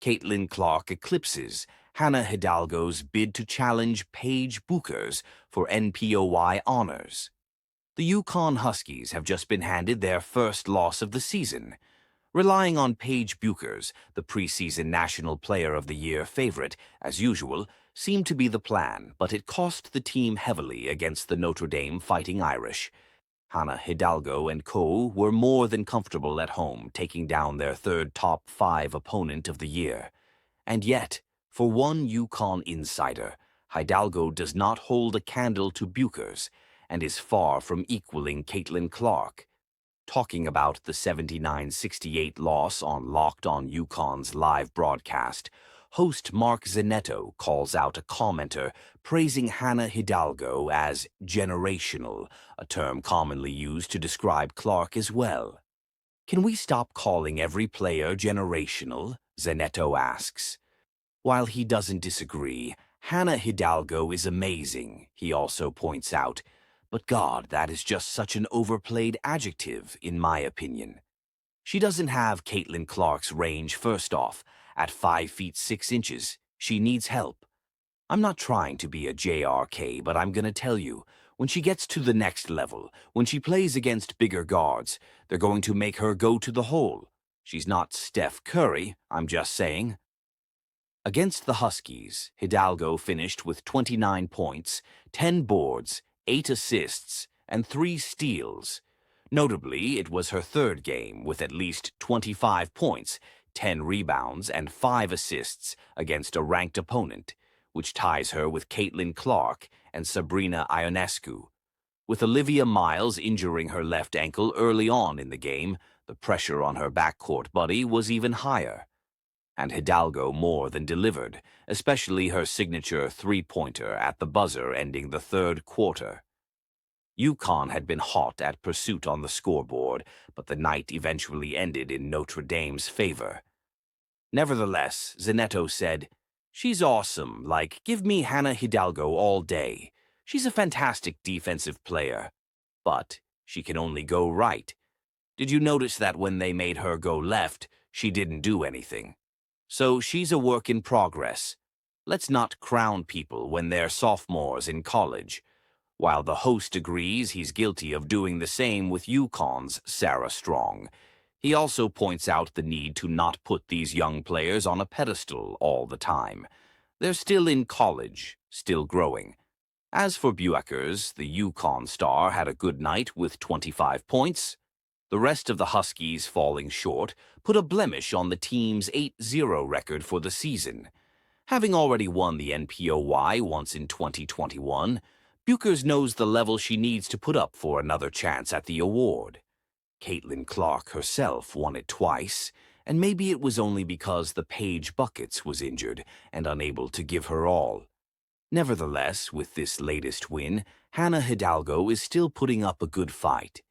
Caitlin Clark eclipses Hannah Hidalgo's bid to challenge Paige Bueckers for NPOY honors. The Yukon Huskies have just been handed their first loss of the season. Relying on Paige Bueckers, the preseason National Player of the Year favorite, as usual, seemed to be the plan, but it cost the team heavily against the Notre Dame Fighting Irish. Hannah Hidalgo and co. were more than comfortable at home, taking down their third top 5 opponent of the year. And yet, for one Yukon insider, Hidalgo does not hold a candle to Bueckers and is far from equaling Caitlin Clark. Talking about the 79-68 loss on Locked On Yukon's live broadcast, host Mark Zanetto calls out a commenter praising Hannah Hidalgo as generational, a term commonly used to describe Clark as well. Can we stop calling every player generational? Zanetto asks. While he doesn't disagree, Hannah Hidalgo is amazing, he also points out. But God, that is just such an overplayed adjective, in my opinion. She doesn't have Caitlin Clark's range first off. At 5 feet 6 inches, she needs help. I'm not trying to be a JRK, but I'm gonna tell you, when she gets to the next level, when she plays against bigger guards, they're going to make her go to the hole. She's not Steph Curry, I'm just saying. Against the Huskies, Hidalgo finished with 29 points, 10 boards, 8 assists, and 3 steals. Notably, it was her third game with at least 25 points, 10 rebounds, and 5 assists against a ranked opponent, which ties her with Caitlin Clark and Sabrina Ionescu. With Olivia Miles injuring her left ankle early on in the game, the pressure on her backcourt buddy was even higher. And Hidalgo more than delivered, especially her signature three-pointer at the buzzer ending the third quarter. Yukon had been hot at pursuit on the scoreboard, but the night eventually ended in Notre Dame's favor. Nevertheless, Zanetto said, "She's awesome, like, give me Hannah Hidalgo all day. She's a fantastic defensive player. But she can only go right. Did you notice that when they made her go left, she didn't do anything? So she's a work in progress. Let's not crown people when they're sophomores in college." While the host agrees he's guilty of doing the same with Yukon's Sarah Strong, he also points out the need to not put these young players on a pedestal all the time. They're still in college, still growing. As for Bueckers, the Yukon star had a good night with 25 points. The rest of the Huskies falling short put a blemish on the team's 8-0 record for the season. Having already won the NPOY once in 2021, Bueckers knows the level she needs to put up for another chance at the award. Caitlin Clark herself won it twice, and maybe it was only because the Paige Bueckers was injured and unable to give her all. Nevertheless, with this latest win, Hannah Hidalgo is still putting up a good fight.